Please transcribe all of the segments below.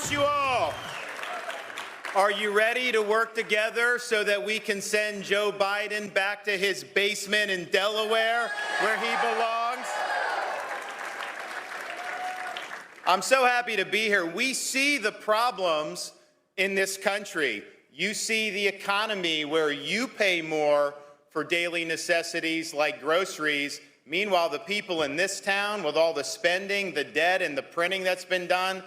bless you all. Are you ready to work together so that we can send Joe Biden back to his basement in Delaware where he belongs? I'm so happy to be here. We see the problems in this country. You see the economy where you pay more for daily necessities like groceries. Meanwhile, the people in this town, with all the spending, the debt, and the printing that's been done,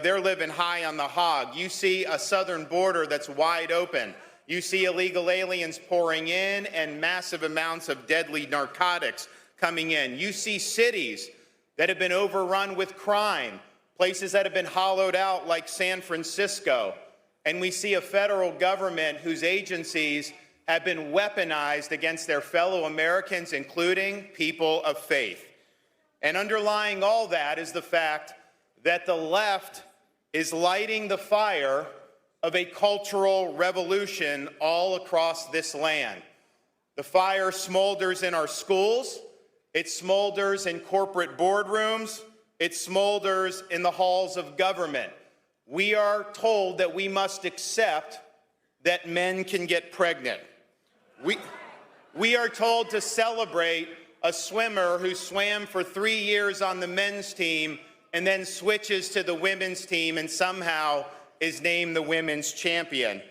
they're living high on the hog. You see a southern border that's wide open. You see illegal aliens pouring in and massive amounts of deadly narcotics coming in. You see cities that have been overrun with crime, places that have been hollowed out like San Francisco. And we see a federal government whose agencies have been weaponized against their fellow Americans, including people of faith. And underlying all that is the fact that the left is lighting the fire of a cultural revolution all across this land. The fire smolders in our schools, it smolders in corporate boardrooms, it smolders in the halls of government. We are told that we must accept that men can get pregnant. We are told to celebrate a swimmer who swam for 3 years on the men's team and then switches to the women's team and somehow is named the women's champion.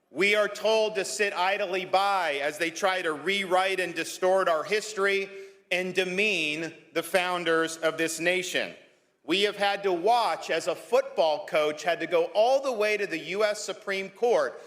We are told to sit idly by as they try to rewrite and distort our history and demean the founders of this nation. We have had to watch as a football coach had to go all the way to the U.S. Supreme Court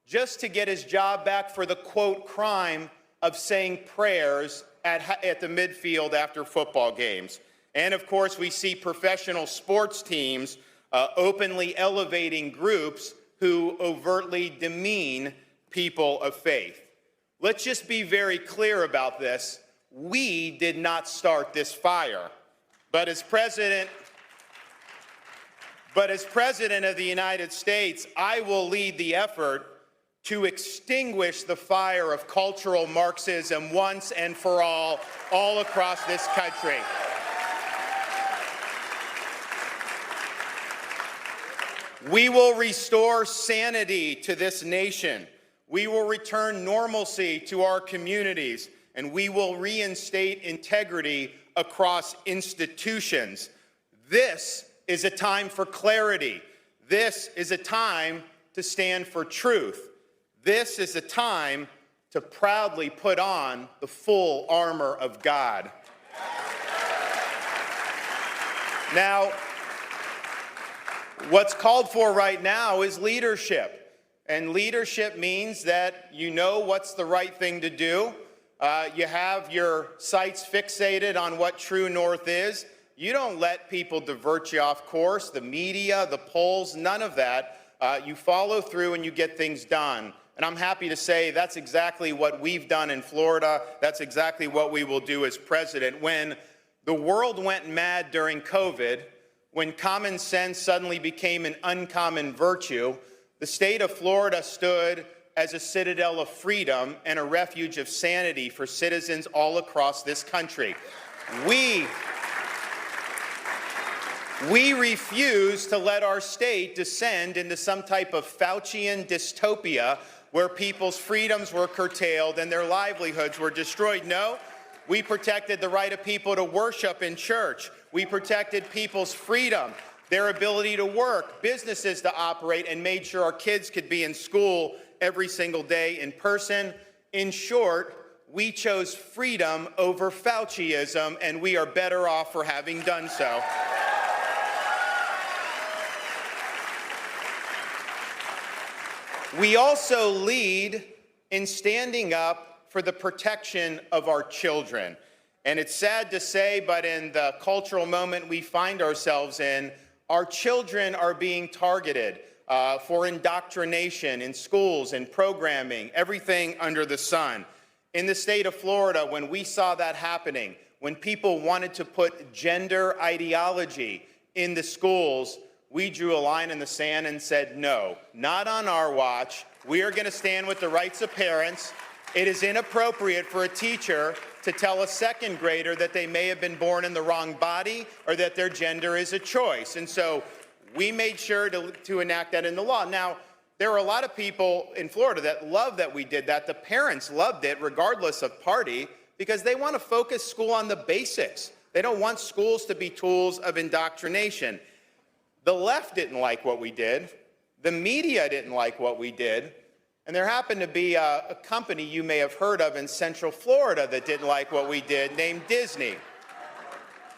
just to get his job back for the, quote, crime of saying prayers at the midfield after football games. And, of course, we see professional sports teams openly elevating groups who overtly demean people of faith. Let's just be very clear about this. We did not start this fire. But as President of the United States, I will lead the effort to extinguish the fire of cultural Marxism once and for all across this country. We will restore sanity to this nation. We will return normalcy to our communities, and we will reinstate integrity across institutions. This is a time for clarity. This is a time to stand for truth. This is a time to proudly put on the full armor of God. Now, what's called for right now is leadership. And leadership means that you know what's the right thing to do. You have your sights fixated on what true north is. You don't let people divert you off course, the media, the polls, none of that. You follow through and you get things done. And I'm happy to say that's exactly what we've done in Florida. That's exactly what we will do as president. When the world went mad during COVID, when common sense suddenly became an uncommon virtue, the state of Florida stood as a citadel of freedom and a refuge of sanity for citizens all across this country. We refuse to let our state descend into some type of Faucian dystopia where people's freedoms were curtailed and their livelihoods were destroyed. No, we protected the right of people to worship in church. We protected people's freedom, their ability to work, businesses to operate, and made sure our kids could be in school every single day in person. In short, we chose freedom over Fauciism, and we are better off for having done so. We also lead in standing up for the protection of our children. And it's sad to say, but in the cultural moment we find ourselves in, our children are being targeted for indoctrination in schools and programming, everything under the sun. In the state of Florida, when we saw that happening, when people wanted to put gender ideology in the schools, we drew a line in the sand and said, no, not on our watch. We are going to stand with the rights of parents. It is inappropriate for a teacher to tell a second grader that they may have been born in the wrong body or that their gender is a choice. And so we made sure to enact that into law. Now, there are a lot of people in Florida that love that we did that. The parents loved it, regardless of party, because they want to focus school on the basics. They don't want schools to be tools of indoctrination. The left didn't like what we did. The media didn't like what we did. And there happened to be a company you may have heard of in Central Florida that didn't like what we did, named Disney.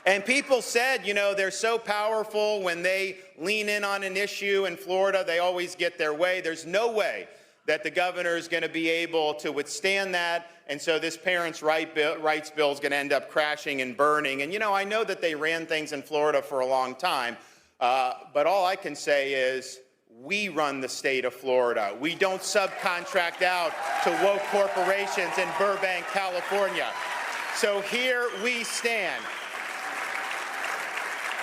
And people said, you know, they're so powerful when they lean in on an issue in Florida, they always get their way. There's no way that the governor is going to be able to withstand that. And so this parents' rights bill is going to end up crashing and burning. And, you know, I know that they ran things in Florida for a long time, but all I can say is we run the state of Florida. We don't subcontract out to woke corporations in Burbank, California. So here we stand.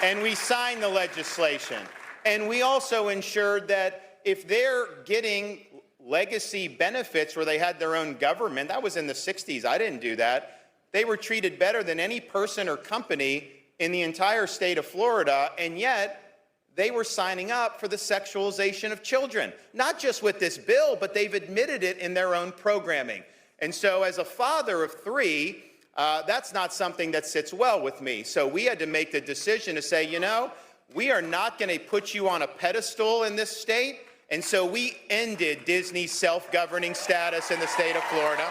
And we signed the legislation. And we also ensured that if they're getting legacy benefits where they had their own government, that was in the 60s, I didn't do that, they were treated better than any person or company in the entire state of Florida, and yet they were signing up for the sexualization of children. Not just with this bill, but they've admitted it in their own programming. And so as a father of three, that's not something that sits well with me. So we had to make the decision to say, you know, we are not going to put you on a pedestal in this state. And so we ended Disney's self-governing status in the state of Florida.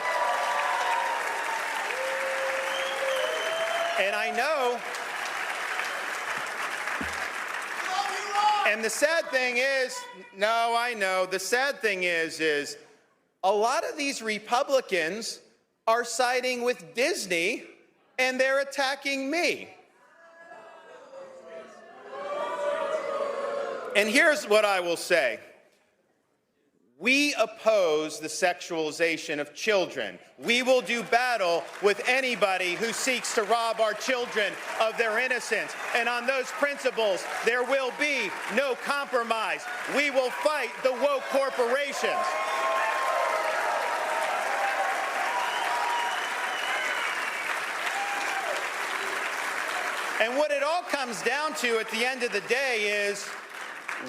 And I know, and the sad thing is, no, I know, the sad thing is a lot of these Republicans are siding with Disney, and they're attacking me. And here's what I will say. We oppose the sexualization of children. We will do battle with anybody who seeks to rob our children of their innocence. And on those principles, there will be no compromise. We will fight the woke corporations. And what it all comes down to at the end of the day is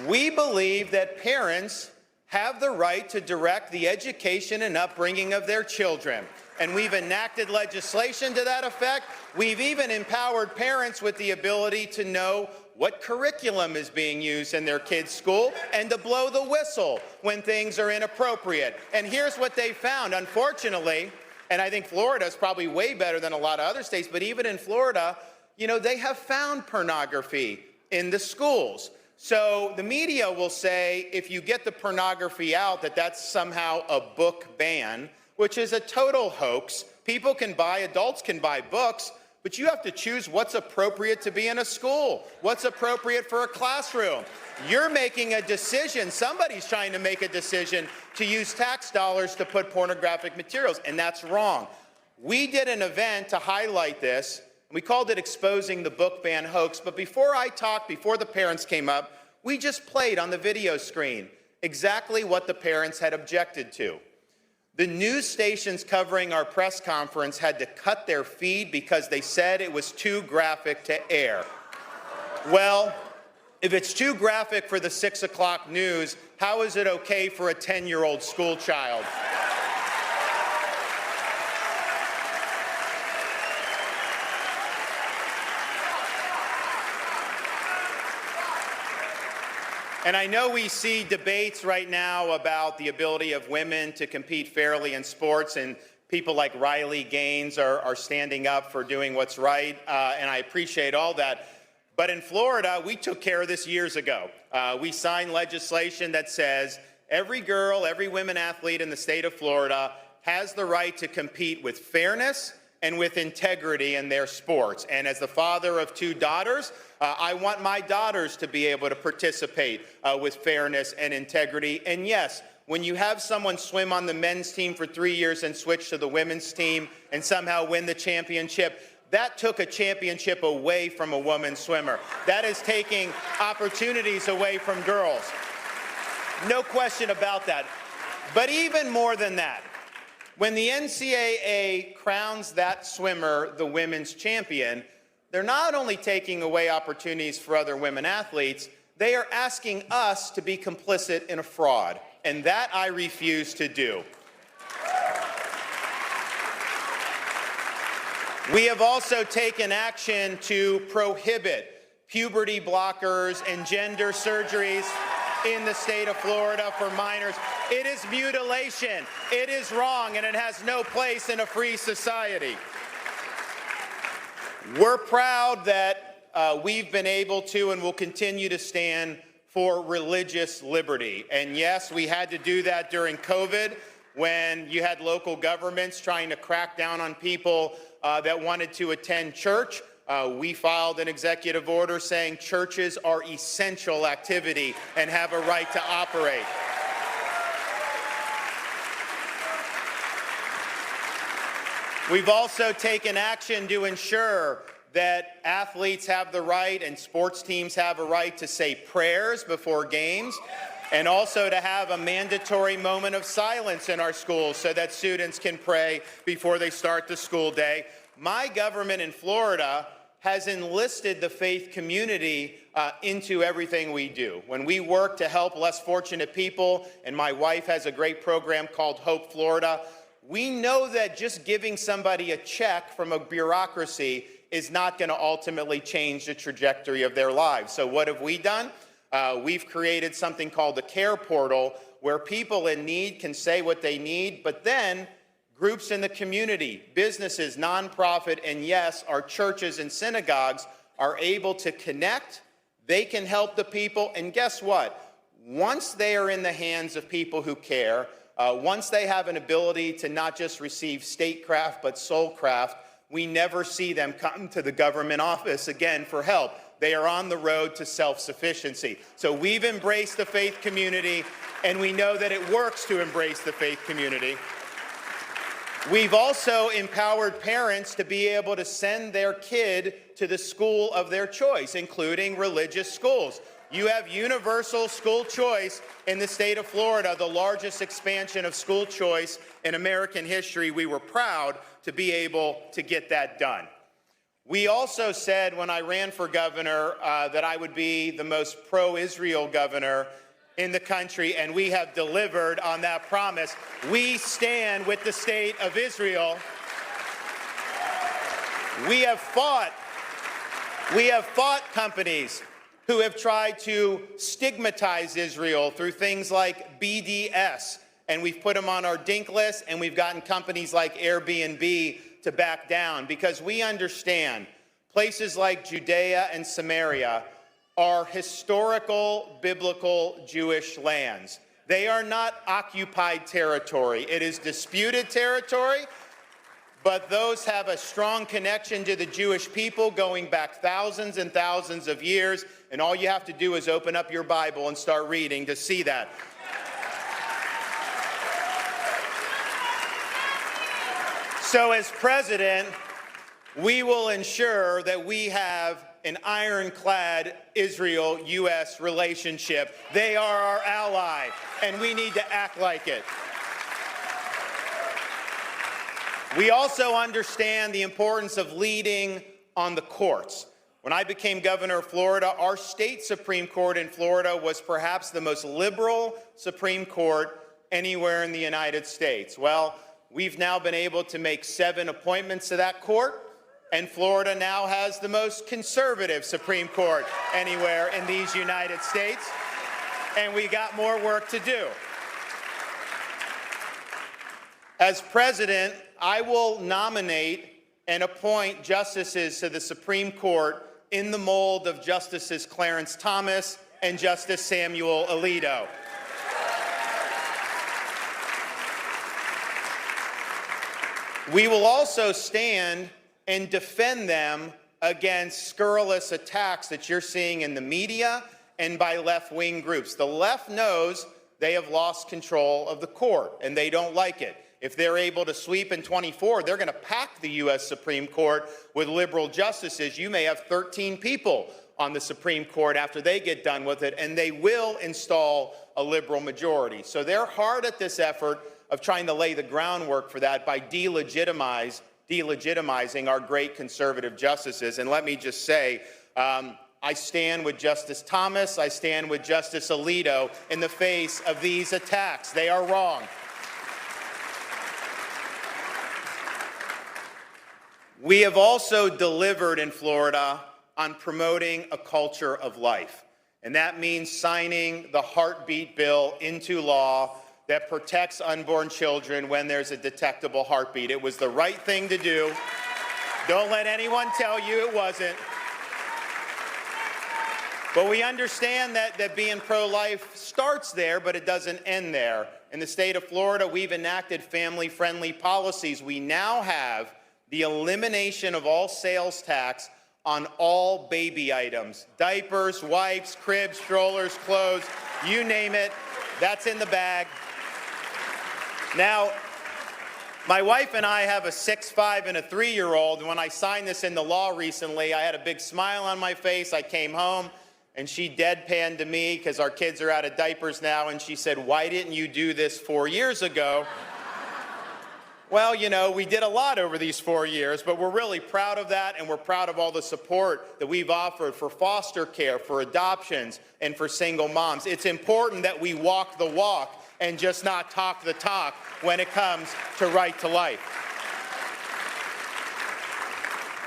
we believe that parents have the right to direct the education and upbringing of their children. And we've enacted legislation to that effect. We've even empowered parents with the ability to know what curriculum is being used in their kids' school and to blow the whistle when things are inappropriate. And here's what they found. Unfortunately, and I think Florida is probably way better than a lot of other states, but even in Florida, you know, they have found pornography in the schools. So the media will say if you get the pornography out, that's somehow a book ban, which is a total hoax. People can buy, adults can buy books, but you have to choose what's appropriate to be in a school, what's appropriate for a classroom. You're making a decision, somebody's trying to make a decision to use tax dollars to put pornographic materials, and that's wrong. We did an event to highlight this. We called it Exposing the Book Ban Hoax, but before I talked, before the parents came up, we just played on the video screen exactly what the parents had objected to. The news stations covering our press conference had to cut their feed because they said it was too graphic to air. Well, if it's too graphic for the 6 o'clock news, how is it okay for a 10-year-old school child? And I know we see debates right now about the ability of women to compete fairly in sports, and people like Riley Gaines are standing up for doing what's right, and I appreciate all that. But in Florida, we took care of this years ago. We signed legislation that says every girl, every women athlete in the state of Florida has the right to compete with fairness and with integrity in their sports. And as the father of two daughters, I want my daughters to be able to participate with fairness and integrity. And yes, when you have someone swim on the men's team for 3 years and switch to the women's team and somehow win the championship, that took a championship away from a woman swimmer. That is taking opportunities away from girls. No question about that. But even more than that, when the NCAA crowns that swimmer the women's champion, they're not only taking away opportunities for other women athletes, they are asking us to be complicit in a fraud, and that I refuse to do. We have also taken action to prohibit puberty blockers and gender surgeries in the state of Florida for minors. It is mutilation. It is wrong, and it has no place in a free society. We're proud that we've been able to and will continue to stand for religious liberty. And yes, we had to do that during COVID when you had local governments trying to crack down on people that wanted to attend church. We filed an executive order saying churches are essential activity and have a right to operate. We've also taken action to ensure that athletes have the right and sports teams have a right to say prayers before games, and also to have a mandatory moment of silence in our schools so that students can pray before they start the school day. My government in Florida has enlisted the faith community into everything we do. When we work to help less fortunate people, and my wife has a great program called Hope Florida, we know that just giving somebody a check from a bureaucracy is not going to ultimately change the trajectory of their lives. So what have we done? We've created something called the Care Portal, where people in need can say what they need, but then groups in the community, businesses, nonprofit, and yes, our churches and synagogues are able to connect. They can help the people, and guess what? Once they are in the hands of people who care, once they have an ability to not just receive statecraft but soulcraft, we never see them come to the government office again for help. They are on the road to self-sufficiency. So we've embraced the faith community, and we know that it works to embrace the faith community. We've also empowered parents to be able to send their kid to the school of their choice, including religious schools. You have universal school choice in the state of Florida, the largest expansion of school choice in American history. We were proud to be able to get that done. We also said when I ran for governor that I would be the most pro-Israel governor in the country, and we have delivered on that promise. We stand with the state of Israel. We have fought companies who have tried to stigmatize Israel through things like BDS, and we've put them on our dink list, and we've gotten companies like Airbnb to back down, because we understand places like Judea and Samaria are historical, biblical Jewish lands. They are not occupied territory. It is disputed territory, but those have a strong connection to the Jewish people going back thousands and thousands of years, and all you have to do is open up your Bible and start reading to see that. So as president, we will ensure that we have an ironclad Israel-U.S. relationship. They are our ally, and we need to act like it. We also understand the importance of leading on the courts. When I became governor of Florida, our state Supreme Court in Florida was perhaps the most liberal Supreme Court anywhere in the United States. Well, we've now been able to make 7 appointments to that court, and Florida now has the most conservative Supreme Court anywhere in these United States, and we got more work to do. As president, I will nominate and appoint justices to the Supreme Court in the mold of Justices Clarence Thomas and Justice Samuel Alito. We will also stand and defend them against scurrilous attacks that you're seeing in the media and by left-wing groups. The left knows they have lost control of the court, and they don't like it. If they're able to sweep in 24, they're going to pack the U.S. Supreme Court with liberal justices. You may have 13 people on the Supreme Court after they get done with it, and they will install a liberal majority. So they're hard at this effort of trying to lay the groundwork for that by delegitimizing our great conservative justices. And let me just say, I stand with Justice Thomas. I stand with Justice Alito in the face of these attacks. They are wrong. We have also delivered in Florida on promoting a culture of life. And that means signing the heartbeat bill into law that protects unborn children when there's a detectable heartbeat. It was the right thing to do. Don't let anyone tell you it wasn't. But we understand that being pro-life starts there, but it doesn't end there. In the state of Florida, we've enacted family-friendly policies. We now have the elimination of all sales tax on all baby items, diapers, wipes, cribs, strollers, clothes, you name it, that's in the bag. Now, my wife and I have a 6', 5", and a 3-year-old. When I signed this into law recently, I had a big smile on my face. I came home, and she deadpanned to me, because our kids are out of diapers now, and she said, "Why didn't you do this 4 years ago?" Well, you know, we did a lot over these 4 years, but we're really proud of that, and we're proud of all the support that we've offered for foster care, for adoptions, and for single moms. It's important that we walk the walk and just not talk the talk when it comes to right to life.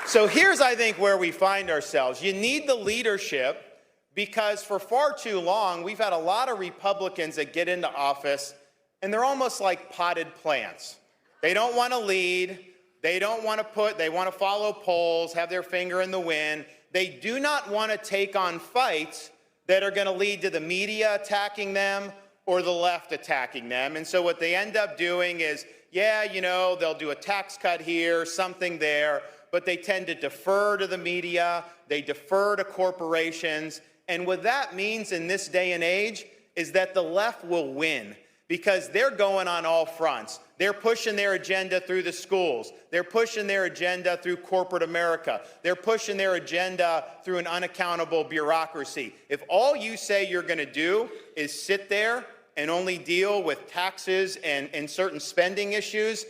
So here's, I think, where we find ourselves. You need the leadership, because for far too long, we've had a lot of Republicans that get into office, and they're almost like potted plants. They don't want to lead. They want to follow polls, have their finger in the wind. They do not want to take on fights that are going to lead to the media attacking them or the left attacking them. And so what they end up doing is, yeah, you know, they'll do a tax cut here, something there, but they tend to defer to the media. They defer to corporations. And what that means in this day and age is that the left will win, because they're going on all fronts. They're pushing their agenda through the schools. They're pushing their agenda through corporate America. They're pushing their agenda through an unaccountable bureaucracy. If all you say you're going to do is sit there and only deal with taxes and certain spending issues,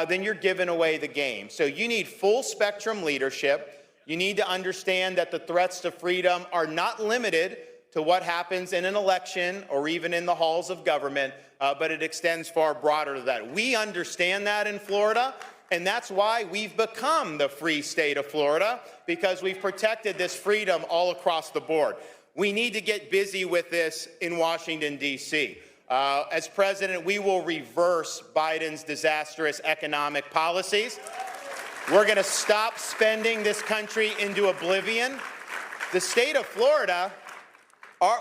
then you're giving away the game. So you need full spectrum leadership. You need to understand that the threats to freedom are not limited to what happens in an election or even in the halls of government, but it extends far broader to that. We understand that in Florida, and that's why we've become the free state of Florida, because we've protected this freedom all across the board. We need to get busy with this in Washington, D.C. As president, we will reverse Biden's disastrous economic policies. We're going to stop spending this country into oblivion. The state of Florida,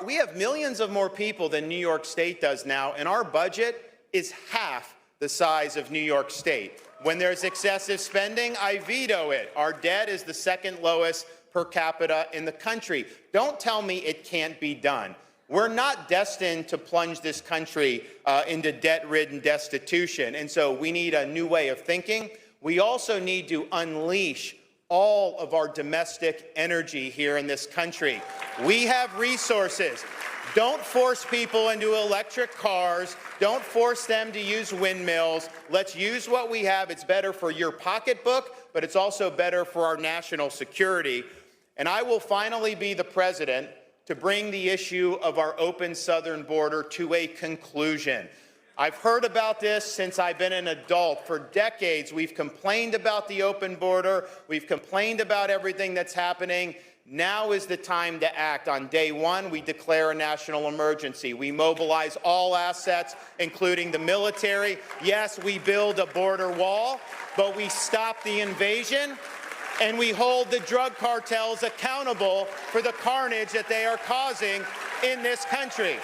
we have millions of more people than New York State does now, and our budget is half the size of New York State. When there's excessive spending, I veto it. Our debt is the second lowest per capita in the country. Don't tell me it can't be done. We're not destined to plunge this country into debt-ridden destitution, and so we need a new way of thinking. We also need to unleash all of our domestic energy here in this country. We have resources. Don't force people into electric cars. Don't force them to use windmills. Let's use what we have. It's better for your pocketbook, but it's also better for our national security. And I will finally be the president to bring the issue of our open southern border to a conclusion. I've heard about this since I've been an adult. For decades, we've complained about the open border. We've complained about everything that's happening. Now is the time to act. On day one, we declare a national emergency. We mobilize all assets, including the military. Yes, we build a border wall, but we stop the invasion, and we hold the drug cartels accountable for the carnage that they are causing in this country.